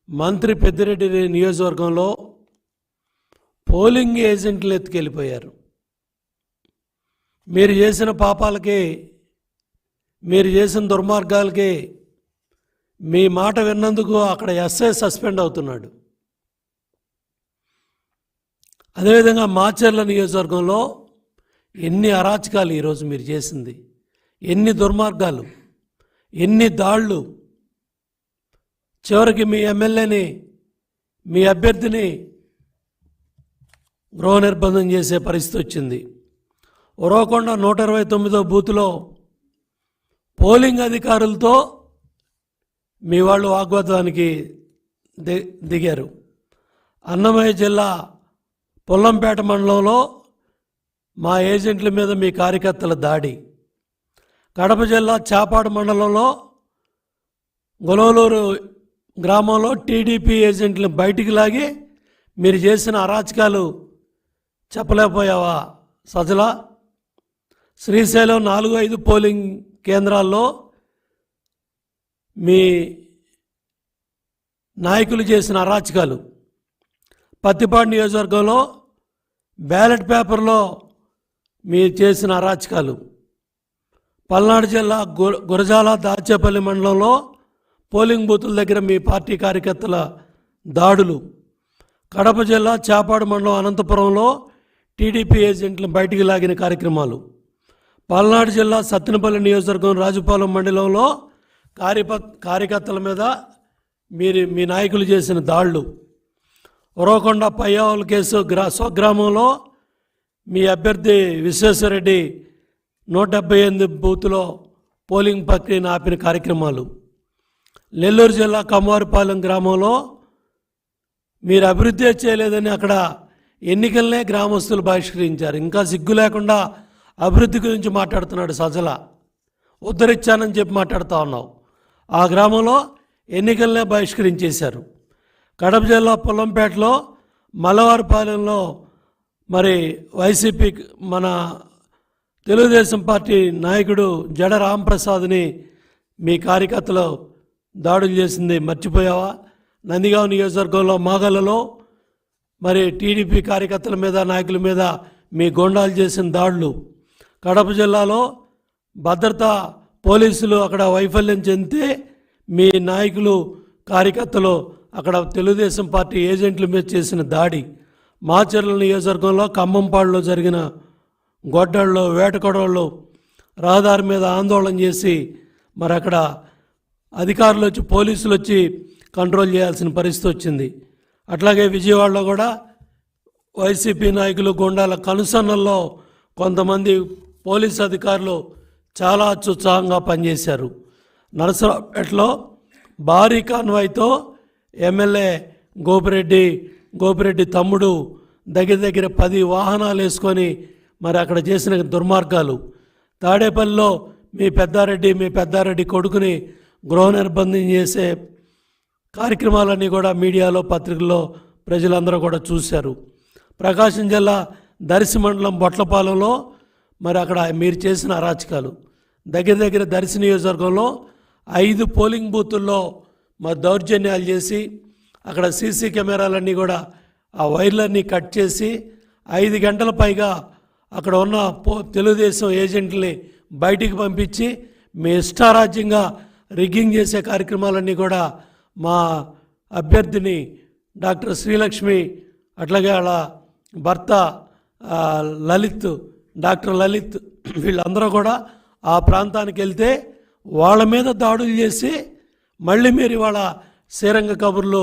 మంత్రి పెద్దిరెడ్డి నియోజకవర్గంలో పోలింగ్ ఏజెంట్లు ఎత్తుకెళ్ళిపోయారు. మీరు చేసిన పాపాలకి, మీరు చేసిన దుర్మార్గాలకి మీ మాట విన్నందుకు అక్కడ ఎస్ఐ సస్పెండ్ అవుతున్నాడు. అదేవిధంగా మాచర్ల నియోజకవర్గంలో ఎన్ని అరాచకాలు ఈరోజు మీరు చేసింది, ఎన్ని దుర్మార్గాలు, ఎన్ని దాళ్ళు. చివరికి మీ ఎమ్మెల్యేని, మీ అభ్యర్థిని గృహ నిర్బంధం చేసే పరిస్థితి వచ్చింది. ఉరవకొండ 129వ బూత్లో పోలింగ్ అధికారులతో మీ వాళ్ళు వాగ్వాదానికి దిగారు. అన్నమయ్య జిల్లా పొల్లంపేట మండలంలో మా ఏజెంట్ల మీద మీ కార్యకర్తల దాడి. కడప జిల్లా చాపాడు మండలంలో గొలవలూరు గ్రామంలో టీడీపీ ఏజెంట్లను బయటికి లాగి మీరు చేసిన అరాచకాలు చెప్పలేకపోయావా సజల? శ్రీశైలం 4-5 పోలింగ్ కేంద్రాల్లో మీ నాయకులు చేసిన అరాచకాలు. పత్తిపాడు నియోజకవర్గంలో బ్యాలెట్ పేపర్లో మీరు చేసిన అరాచకాలు. పల్నాడు జిల్లా గురజాల దాచేపల్లి మండలంలో పోలింగ్ బూతుల దగ్గర మీ పార్టీ కార్యకర్తల దాడులు. కడప జిల్లా చాపాడు మండలం అనంతపురంలో టీడీపీ ఏజెంట్లను బయటికి లాగిన కార్యక్రమాలు. పల్నాడు జిల్లా సత్తెనపల్లి నియోజకవర్గం రాజుపాలెం మండలంలో కార్యకర్తల మీద మీ నాయకులు చేసిన దాడులు. ఉరవకొండ పయ్యావుల కేసు స్వగ్రామంలో మీ అభ్యర్థి విశ్వేశ్వరరెడ్డి 178 బూత్లో పోలింగ్ ప్రక్రియను ఆపిన కార్యక్రమాలు. నెల్లూరు జిల్లా కమ్మవారిపాలెం గ్రామంలో మీరు అభివృద్ధి చేయలేదని అక్కడ ఎన్నికలనే గ్రామస్తులు బహిష్కరించారు. ఇంకా సిగ్గు లేకుండా అభివృద్ధి గురించి మాట్లాడుతున్నాడు సజల. ఉద్ధరించానని చెప్పి మాట్లాడుతూ ఉన్నావు. ఆ గ్రామంలో ఎన్నికలనే బహిష్కరించేశారు. కడప జిల్లా పొల్లంపేటలో మల్లవారిపాలెంలో మరి వైసీపీ మన తెలుగుదేశం పార్టీ నాయకుడు జడ రాంప్రసాద్ని మీ కార్యకర్తలు దాడులు చేసింది మర్చిపోయావా? నందిగాం నియోజకవర్గంలో మాగలలో మరి టీడీపీ కార్యకర్తల మీద, నాయకుల మీద మీ గొండాలు చేసిన దాడులు. కడప జిల్లాలో భద్రతా పోలీసులు అక్కడ వైఫల్యం చెందితే మీ నాయకులు, కార్యకర్తలు అక్కడ తెలుగుదేశం పార్టీ ఏజెంట్ల మీద చేసిన దాడి. మాచర్ల నియోజకవర్గంలో ఖమ్మంపాడులో జరిగిన గొడ్డళ్ళు, వేటకొడవళ్ళు రహదారి మీద ఆందోళన చేసి మరి అక్కడ అధికారులు వచ్చి, పోలీసులు వచ్చి కంట్రోల్ చేయాల్సిన పరిస్థితి వచ్చింది. అట్లాగే విజయవాడలో కూడా వైసీపీ నాయకులు గుండాల కనుసన్నల్లో కొంతమంది పోలీసు అధికారులు చాలా అత్యుత్సాహంగా పనిచేశారు. నరసరావుపేటలో భారీ కాన్వాయ్తో ఎమ్మెల్యే గోపిరెడ్డి తమ్ముడు దగ్గర 10 వాహనాలు వేసుకొని మరి అక్కడ చేసిన దుర్మార్గాలు. తాడేపల్లిలో మీ పెద్దారెడ్డి కొడుకుని గృహ నిర్బంధం చేసే కార్యక్రమాలన్నీ కూడా మీడియాలో, పత్రికల్లో ప్రజలందరూ కూడా చూశారు. ప్రకాశం జిల్లా దర్శి మండలం బొట్లపాలెంలో మరి అక్కడ మీరు చేసిన అరాచకాలు. దగ్గర దర్శి నియోజకవర్గంలో 5 పోలింగ్ బూతుల్లో మరి దౌర్జన్యాలు చేసి అక్కడ సీసీ కెమెరాలన్నీ కూడా ఆ వైర్లన్నీ కట్ చేసి 5 గంటల పైగా అక్కడ ఉన్న తెలుగుదేశం ఏజెంట్ని బయటికి పంపించి మీ ఇష్టారాజ్యంగా రిగ్గింగ్ చేసే కార్యక్రమాలన్నీ కూడా మా అభ్యర్థిని డాక్టర్ శ్రీలక్ష్మి, అట్లాగే వాళ్ళ భర్త డాక్టర్ లలిత్ వీళ్ళందరూ కూడా ఆ ప్రాంతానికి వెళ్తే వాళ్ళ మీద దాడులు చేసి మళ్ళీ మీరు ఇవాళ శ్రీరంగ కబుర్లు